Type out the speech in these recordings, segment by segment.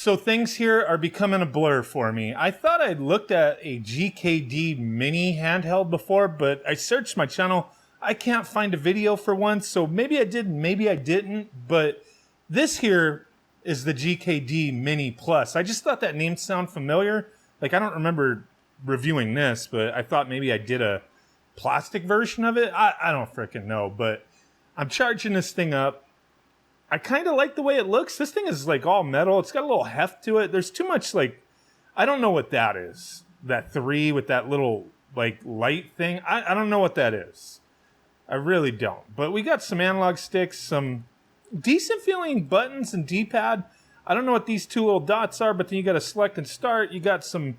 So things here are becoming a blur for me. I thought I'd looked at a GKD mini handheld before, but I searched my channel. I can't find a video for one, so maybe I did, maybe I didn't. But this here is the GKD Mini Plus. I just thought that name sounded familiar. Like, I don't remember reviewing this, but I thought maybe I did a plastic version of it. I don't freaking know, but I'm charging this thing up. I kind of like the way it looks. This thing is like all metal. It's got a little heft to it. There's too much like, I don't know what that is. That 3 with that little like light thing. I don't know what that is. I really don't. But we got some analog sticks, some decent feeling buttons and D-pad. I don't know what these two little dots are, but then you got to select and start. You got some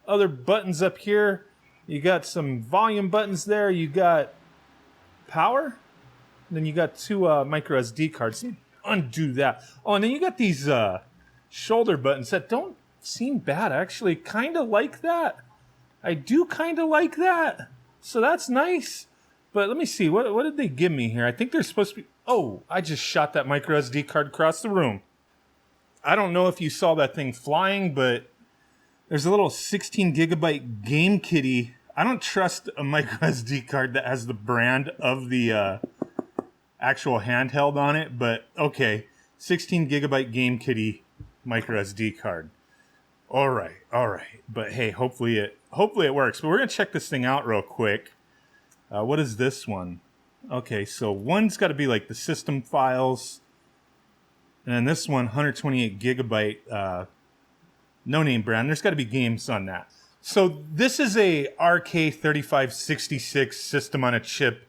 other buttons up here. You got some volume buttons there. You got power. Then you got two micro SD cards. Undo that. Oh, and then you got these shoulder buttons that don't seem bad. I actually kind of like that. I do kind of like that. So that's nice. But let me see. What did they give me here? I think they're supposed to be... Oh, I just shot that micro SD card across the room. I don't know if you saw that thing flying, but there's a little 16 gigabyte game kitty. I don't trust a micro SD card that has the brand of the... actual handheld on it, but okay, 16 gigabyte game kitty micro SD card. All right. But hey, hopefully it works. But we're gonna check this thing out real quick. What is this one? Okay, so one's got to be like the system files, and then this one 128 gigabyte no name brand. There's got to be games on that. So this is a RK3566 system on a chip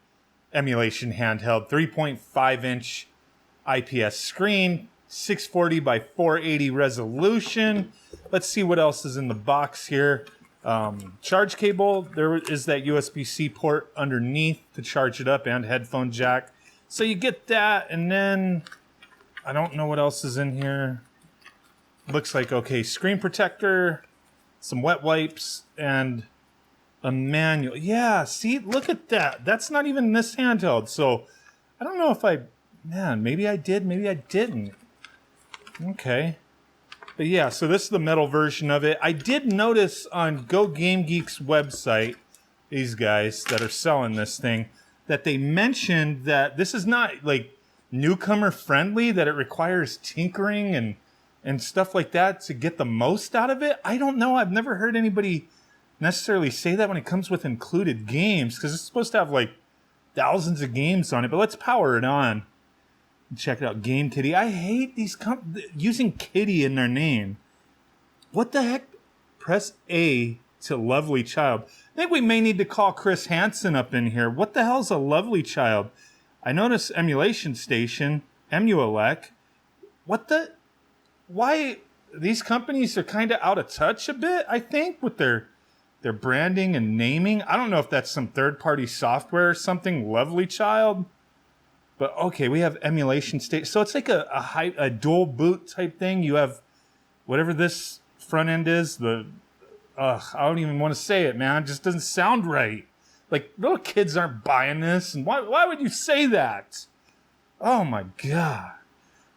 emulation handheld, 3.5 inch IPS screen, 640 by 480 resolution. Let's see what else is in the box here. Charge cable, there is that USB-C port underneath to charge it up, and headphone jack. So you get that, and then I don't know what else is in here. Looks like, okay, screen protector, some wet wipes, and a manual. Yeah, see, look at that. That's not even this handheld. So I don't know if maybe I did, maybe I didn't. Okay. But yeah, so this is the metal version of it. I did notice on Go Game Geek's website, these guys that are selling this thing, that they mentioned that this is not like newcomer friendly, that it requires tinkering and stuff like that to get the most out of it. I don't know. I've never heard anybody necessarily say that when it comes with included games, because it's supposed to have like thousands of games on it. But let's power it on and check it out. Game Kitty. I hate these using kitty in their name. What the heck? Press A to lovely child. I think we may need to call Chris Hansen up in here. What the hell's a lovely child? I noticed emulation station, Emulec. What the? Why? These companies are kind of out of touch a bit, I think, with their branding and naming. I don't know if that's some third-party software or something, Lovely Child. But okay, we have emulation state. So it's like a dual boot type thing. You have whatever this front end is. I don't even want to say it, man. It just doesn't sound right. Like, little kids aren't buying this. And why would you say that? Oh my God.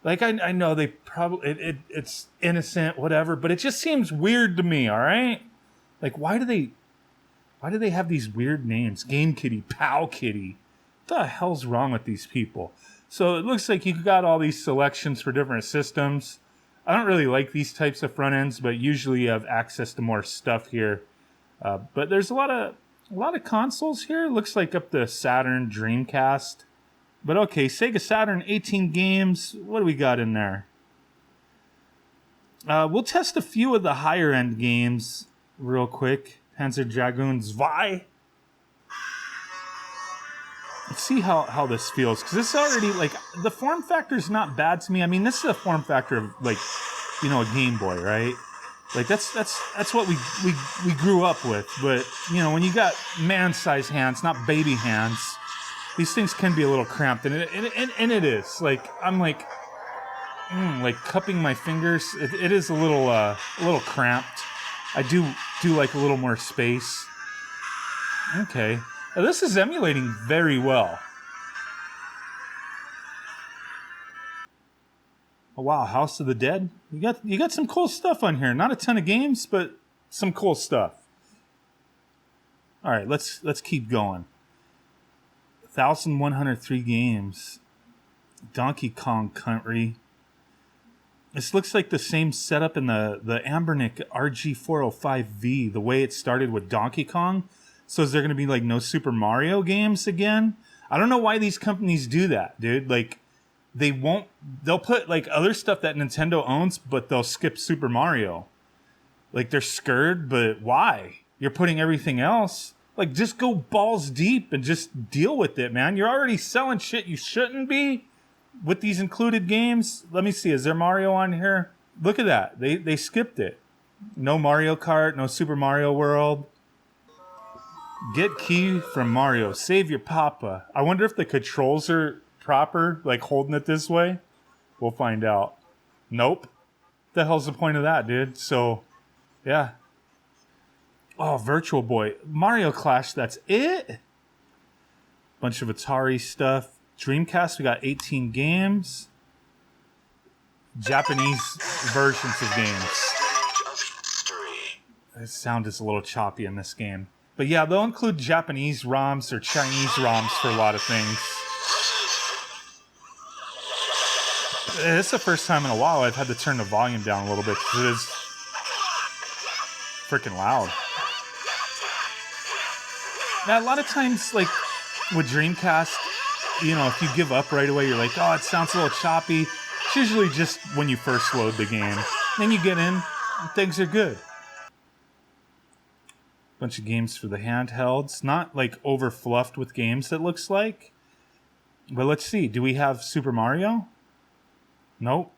Like, I know they probably, it's innocent, whatever, but it just seems weird to me, all right? Like, why do they have these weird names? Game Kitty, Pow Kitty. What the hell's wrong with these people? So it looks like you've got all these selections for different systems. I don't really like these types of front ends, but usually you have access to more stuff here. But there's a lot of consoles here. Looks like up to Saturn, Dreamcast. But okay, Sega Saturn, 18 games. What do we got in there? We'll test a few of the higher end games real quick. Panzer Dragoon Zwei. Let's see how this feels, because this already, like, the form factor is not bad to me. I mean, this is a form factor of, like, you know, a Game Boy, right? Like, that's what we grew up with. But, you know, when you got man-sized hands, not baby hands, these things can be a little cramped, and it is. Like, I'm like cupping my fingers. It is a little cramped. I do like a little more space. Okay. Now, this is emulating very well. Oh, wow, House of the Dead. You got some cool stuff on here. Not a ton of games, but some cool stuff. All right, let's keep going. 1,103 games. Donkey Kong Country. This looks like the same setup in the Ambernick RG405V, the way it started with Donkey Kong. So is there going to be like no Super Mario games again? I don't know why these companies do that, dude. Like, they'll put like other stuff that Nintendo owns, but they'll skip Super Mario. Like, they're scared, but why? You're putting everything else. Like, just go balls deep and just deal with it, man. You're already selling shit you shouldn't be with these included games. Let me see. Is there Mario on here? Look at that. They skipped it. No Mario Kart, no Super Mario World. Get key from Mario. Save your papa. I wonder if the controls are proper, like holding it this way. We'll find out. Nope. The hell's the point of that, dude? So, yeah. Oh, Virtual Boy. Mario Clash, that's it? Bunch of Atari stuff. Dreamcast, we got 18 games. Japanese versions of games. The sound is a little choppy in this game. But yeah, they'll include Japanese ROMs or Chinese ROMs for a lot of things. It's the first time in a while I've had to turn the volume down a little bit because it is freaking loud. Now, a lot of times, like with Dreamcast, you know, if you give up right away, you're like, oh, it sounds a little choppy. It's usually just when you first load the game. Then you get in, and things are good. Bunch of games for the handhelds. Not like over fluffed with games, it looks like. But let's see. Do we have Super Mario? Nope.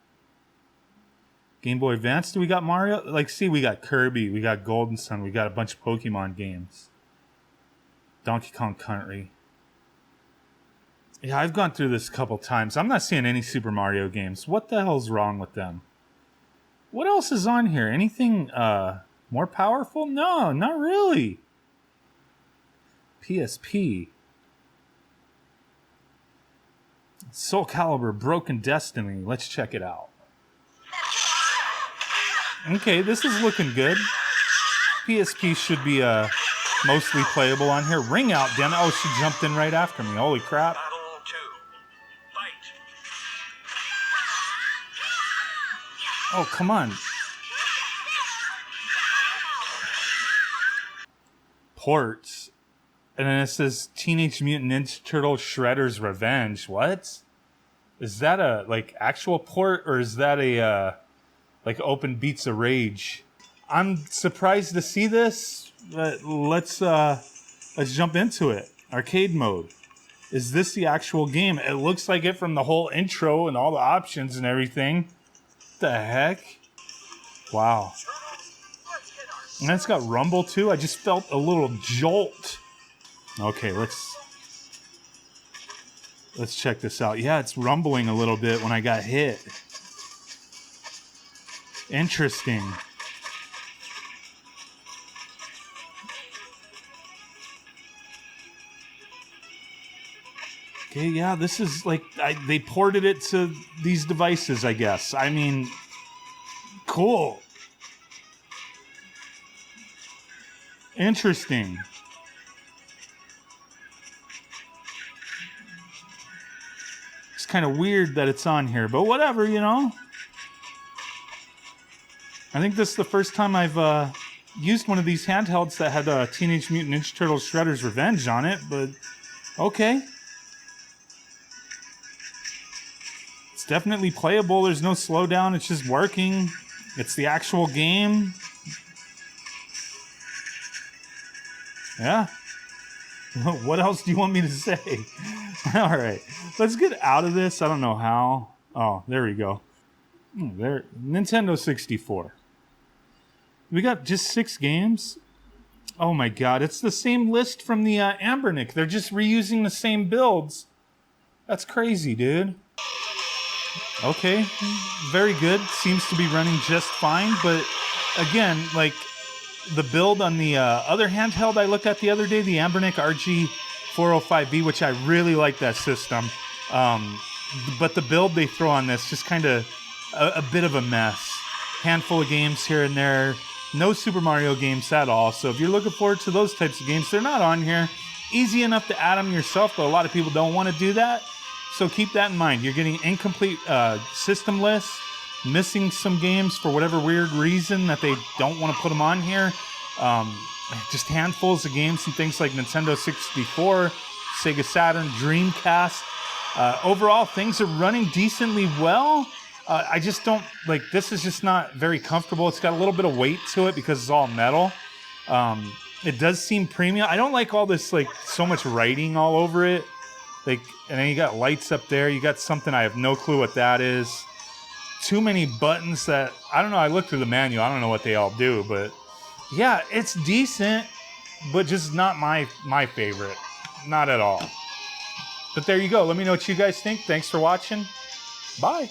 Game Boy Advance. Do we got Mario? Like, see, we got Kirby. We got Golden Sun. We got a bunch of Pokemon games. Donkey Kong Country. Yeah, I've gone through this a couple times. I'm not seeing any Super Mario games. What the hell's wrong with them? What else is on here? Anything more powerful? No, not really. PSP. Soul Calibur Broken Destiny. Let's check it out. Okay, this is looking good. PSP should be mostly playable on here. Ring Out, damn it. Oh, she jumped in right after me. Holy crap. Oh, come on. Ports. And then it says Teenage Mutant Ninja Turtle Shredder's Revenge. What? Is that a, like, actual port, or is that a, like, Open Beats of Rage? I'm surprised to see this, but let's jump into it. Arcade mode. Is this the actual game? It looks like it from the whole intro and all the options and everything. What the heck? Wow. And it's got rumble too. I just felt a little jolt. Okay, let's check this out. Yeah, it's rumbling a little bit when I got hit. Interesting. Okay, yeah, this is like, they ported it to these devices, I guess. I mean, cool. Interesting. It's kind of weird that it's on here, but whatever, you know. I think this is the first time I've used one of these handhelds that had Teenage Mutant Ninja Turtles Shredder's Revenge on it, but okay. It's definitely playable. There's no slowdown. It's just working. It's the actual game. Yeah. What else do you want me to say? All right. Let's get out of this. I don't know how. Oh, there we go. There. Nintendo 64. We got just 6 games. Oh my god. It's the same list from the Ambernick. They're just reusing the same builds. That's crazy, dude. Okay. Very good. Seems to be running just fine. But again, like, the build on the other handheld I looked at the other day, the Ambernick RG405V, which I really like that system. But the build they throw on this just kind of, a bit of a mess. Handful of games here and there. No Super Mario games at all. So if you're looking forward to those types of games, they're not on here. Easy enough to add them yourself, but a lot of people don't want to do that. So keep that in mind. You're getting incomplete system lists, missing some games for whatever weird reason that they don't want to put them on here. Just handfuls of games and things like Nintendo 64, Sega Saturn, Dreamcast. Overall, things are running decently well. I just don't, like, this is just not very comfortable. It's got a little bit of weight to it because it's all metal. It does seem premium. I don't like all this, like, so much writing all over it. Like, and then you got lights up there. You got something, I have no clue what that is. Too many buttons that, I don't know, I looked through the manual. I don't know what they all do, but yeah, it's decent, but just not my favorite. Not at all. But there you go. Let me know what you guys think. Thanks for watching. Bye.